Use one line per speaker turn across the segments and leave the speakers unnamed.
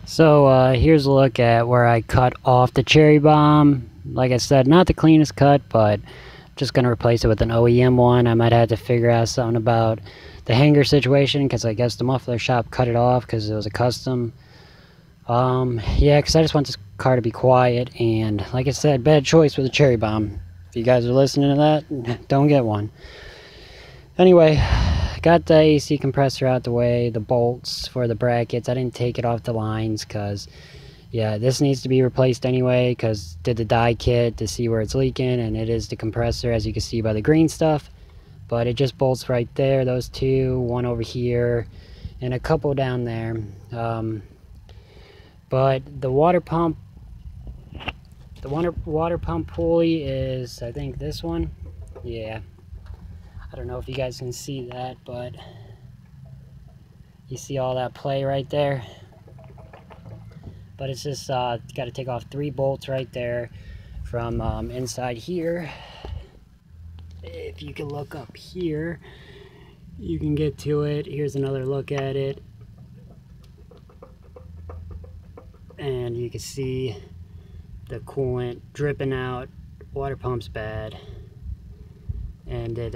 So here's a look at where I cut off the cherry bomb. Like I said, not the cleanest cut, but just going to replace it with an OEM one. I might have to figure out something about the hanger situation, because I guess the muffler shop cut it off because it was a custom. Yeah, because I just want this car to be quiet, and like I said, bad choice with a cherry bomb. If you guys are listening to that, don't get one. Anyway, got the AC compressor out the way, the bolts for the brackets. I didn't take it off the lines because, yeah, this needs to be replaced anyway, because did the dye kit to see where it's leaking, and it is the compressor, as you can see by the green stuff. But it just bolts right there, those two, one over here, and a couple down there. But the water pump pulley is, I think, this one. Yeah. I don't know if you guys can see that, but you see all that play right there. But it's just got to take off 3 bolts right there from inside here. If you can look up here, you can get to it. Here's another look at it. And you can see the coolant dripping out. Water pump's bad. And it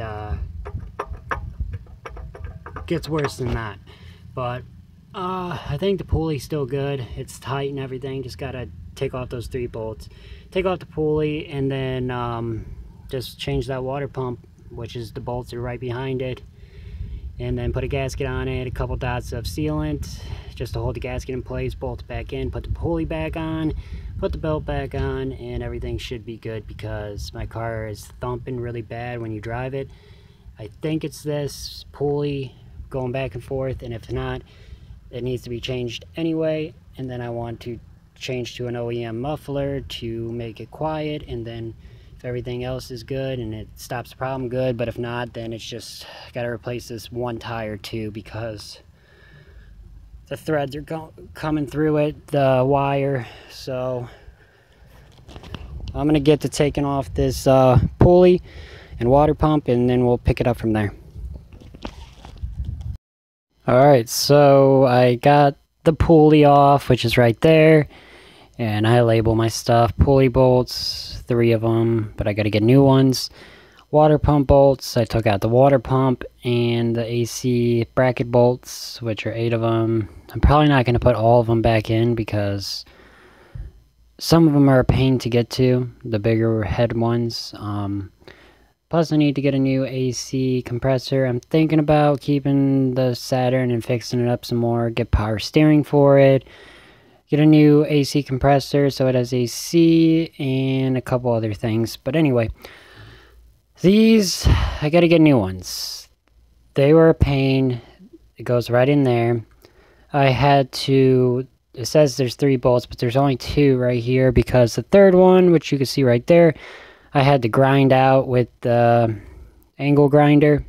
gets worse than that. But I think the pulley's still good. It's tight and everything. Just gotta take off those 3 bolts, take off the pulley, and then just change that water pump, which is the bolts are right behind it, and then put a gasket on it, a couple dots of sealant just to hold the gasket in place, bolt it back in, put the pulley back on, put the belt back on, and everything should be good, because my car is thumping really bad when you drive it. I think it's this pulley going back and forth, and if not, it needs to be changed anyway. And then I want to change to an OEM muffler to make it quiet, and then if everything else is good and it stops the problem, good. But if not, then it's just got to replace this one tire too, because the threads are coming through it, the wire. So I'm gonna get to taking off this pulley and water pump, and then we'll pick it up from there. Alright, so I got the pulley off, which is right there, and I label my stuff. Pulley bolts, 3 of them, but I gotta get new ones. Water pump bolts, I took out the water pump, and the AC bracket bolts, which are 8 of them. I'm probably not gonna put all of them back in, because some of them are a pain to get to, the bigger head ones. Plus, I need to get a new AC compressor. I'm thinking about keeping the Saturn and fixing it up some more, get power steering for it, get a new AC compressor so it has AC, and a couple other things. But anyway, these, I gotta get new ones. They were a pain. It goes right in there. I had to, it says there's 3 bolts, but there's only 2 right here, because the third one, which you can see right there, I had to grind out with the angle grinder.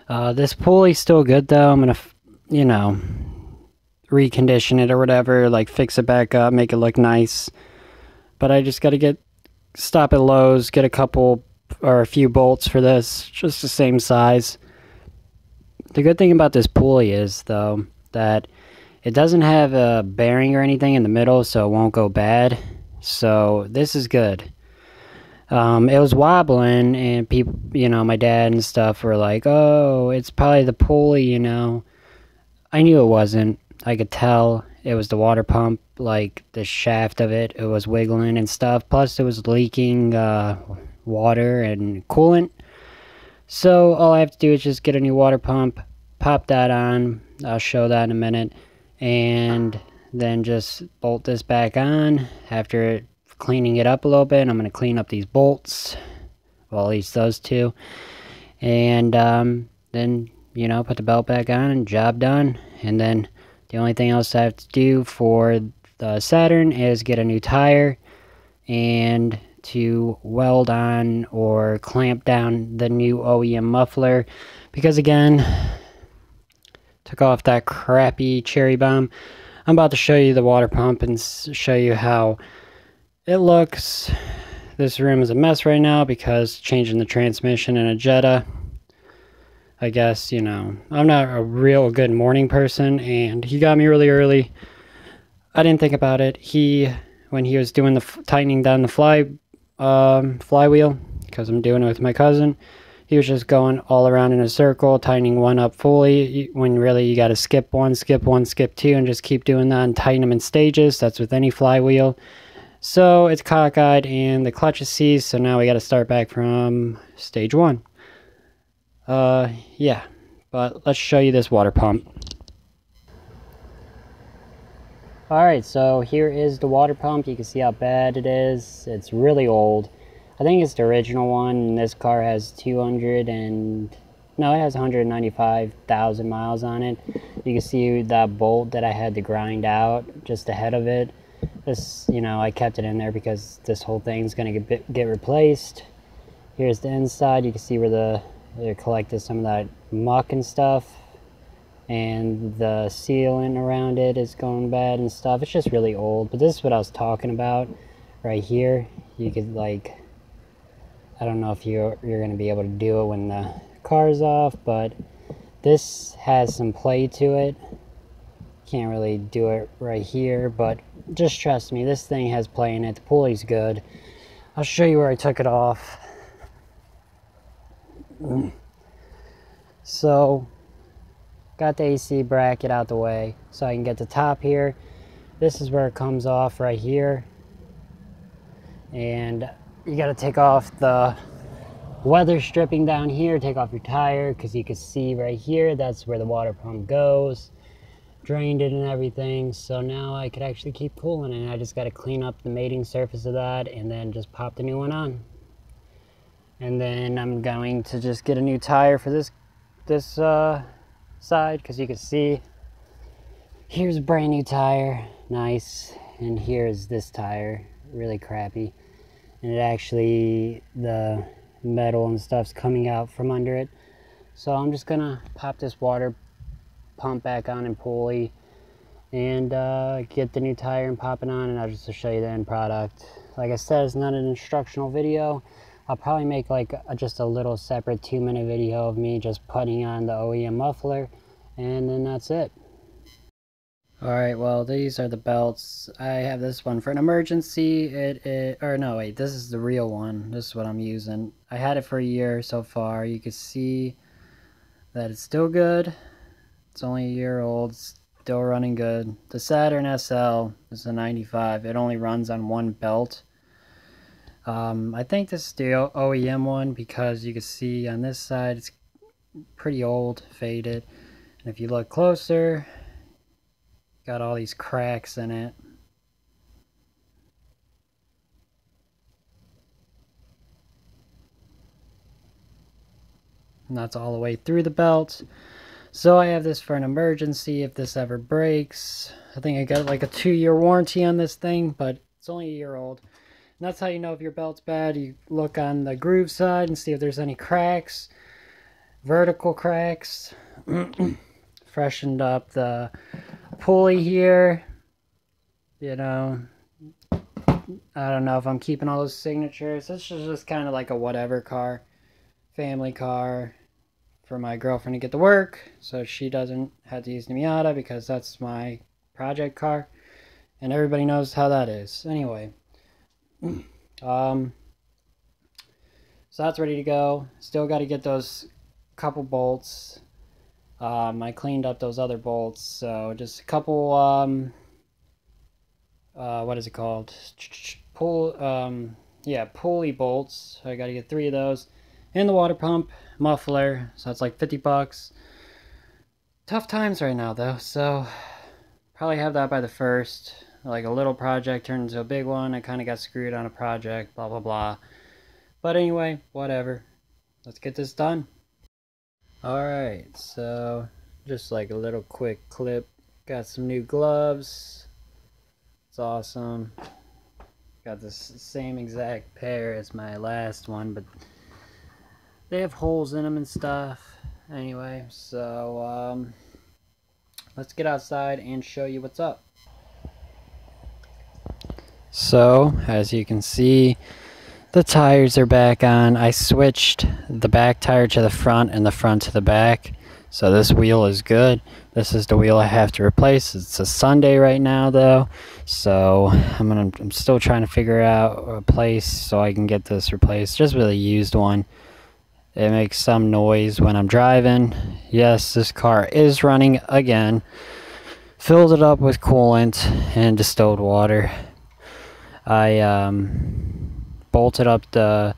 This pulley's still good though. I'm gonna, you know, recondition it or whatever, like fix it back up, make it look nice. But I just gotta stop at Lowe's, get a couple or a few bolts for this, just the same size. The good thing about this pulley is though that it doesn't have a bearing or anything in the middle, so it won't go bad. So this is good. It was wobbling, and people, you know, my dad and stuff were like, oh, it's probably the pulley, you know. I knew it wasn't. I could tell it was the water pump, like the shaft of it was wiggling and stuff. Plus it was leaking water and coolant. So all I have to do is just get a new water pump, pop that on. I'll show that in a minute. And then just bolt this back on. After cleaning it up a little bit, I'm going to clean up these bolts, well, at least those 2, and then, you know, put the belt back on and job done. And then the only thing else I have to do for the Saturn is get a new tire and to weld on or clamp down the new OEM muffler, because again, took off that crappy cherry bomb. I'm about to show you the water pump and show you how it looks. This room is a mess right now because changing the transmission in a Jetta. I guess, you know, I'm not a real good morning person, and he got me really early. I didn't think about it. When he was doing the tightening down the flywheel, because I'm doing it with my cousin, he was just going all around in a circle, tightening one up fully, when really you got to skip one, skip two, and just keep doing that and tighten them in stages. That's with any flywheel. So it's cockeyed and the clutch is seized, so now we got to start back from stage one. Yeah, but let's show you this water pump. Alright, so here is the water pump. You can see how bad it is. It's really old. I think it's the original one, and this car has 195,000 miles on it. You can see that bolt that I had to grind out just ahead of it. This, you know, I kept it in there because this whole thing's gonna get replaced. Here's the inside. You can see where they collected some of that muck and stuff, and the sealant around it is going bad and stuff. It's just really old, but this is what I was talking about right here. You could, like, I don't know if you're gonna be able to do it when the car's off, but this has some play to it. Can't really do it right here, but just trust me, this thing has play in it. The pulley's good. I'll show you where I took it off. So, got the AC bracket out the way so I can get the top here. This is where it comes off right here. And you got to take off the weather stripping down here, take off your tire, because you can see right here, that's where the water pump goes. Drained it and everything, so now I could actually keep cooling it. I just got to clean up the mating surface of that and then just pop the new one on. And then I'm going to just get a new tire for this side, because you can see here's a brand new tire, nice, and here's this tire, really crappy, and it actually, the metal and stuff's coming out from under it. So I'm just gonna pop this water pump back on and pulley and get the new tire and pop it on, and I'll just show you the end product. Like I said, it's not an instructional video. I'll probably make like just a little separate 2-minute video of me just putting on the OEM muffler, and then that's it. Alright, well, these are the belts. I have this one for an emergency. Or no, wait, this is the real one. This is what I'm using. I had it for a year so far. You can see that it's still good. It's only a year old, still running good. The Saturn SL is a 95. It only runs on one belt. I think this is the OEM one, because you can see on this side it's pretty old, faded. And if you look closer, got all these cracks in it. And that's all the way through the belt. So I have this for an emergency if this ever breaks. I think I got like a 2-year warranty on this thing, but it's only a year old. And that's how you know if your belt's bad. You look on the groove side and see if there's any cracks, vertical cracks. Freshened up the pulley here. You know, I don't know if I'm keeping all those signatures. This is just kind of like a whatever car, family car for my girlfriend to get to work, so she doesn't have to use the Miata, because that's my project car, and everybody knows how that is. Anyway, so that's ready to go. Still got to get those couple bolts. I cleaned up those other bolts, so just a couple what is it called, pulley bolts. I got to get 3 of those, and the water pump muffler, so it's like 50 bucks. Tough times right now though, so probably have that by the 1st. Like a little project turned into a big one. I kind of got screwed on a project, blah blah blah. But anyway, whatever. Let's get this done. Alright, so just like a little quick clip. Got some new gloves. It's awesome. Got this same exact pair as my last one, but they have holes in them and stuff. Anyway, so let's get outside and show you what's up. So, as you can see, The tires are back on. I switched the back tire to the front and the front to the back. So this wheel is good. This is the wheel I have to replace. It's a Sunday right now though. So I'm still trying to figure out a place so I can get this replaced. Just with a used one. It makes some noise when I'm driving. Yes, this car is running again. Filled it up with coolant and distilled water. I bolted up the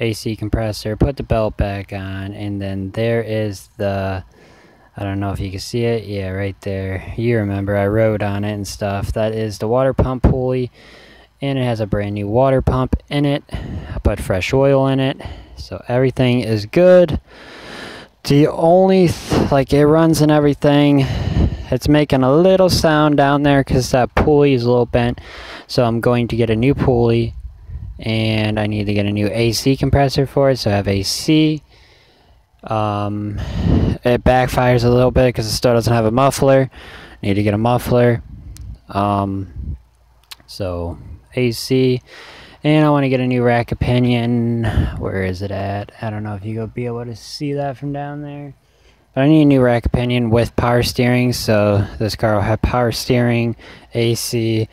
AC compressor, put the belt back on, and then there is the, I don't know if you can see it, yeah, right there, you remember I rode on it and stuff. That is the water pump pulley, and it has a brand new water pump in it. I put fresh oil in it, so everything is good. The only like, it runs and everything, it's making a little sound down there because that pulley is a little bent, so I'm going to get a new pulley. And I need to get a new AC compressor for it, so I have AC. It backfires a little bit because it still doesn't have a muffler. Need to get a muffler. So AC, and I want to get a new rack of pinion. Where is it at? I don't know if you'll be able to see that from down there. But I need a new rack of pinion with power steering, so this car will have power steering, AC,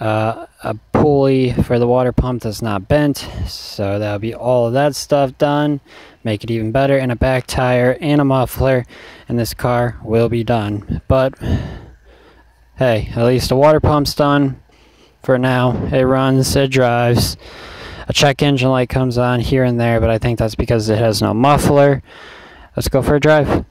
a pulley for the water pump that's not bent, so that'll be all of that stuff done. Make it even better, and a back tire and a muffler, and this car will be done. But hey, at least the water pump's done for now. It runs, it drives. A check engine light comes on here and there, but I think that's because it has no muffler. Let's go for a drive.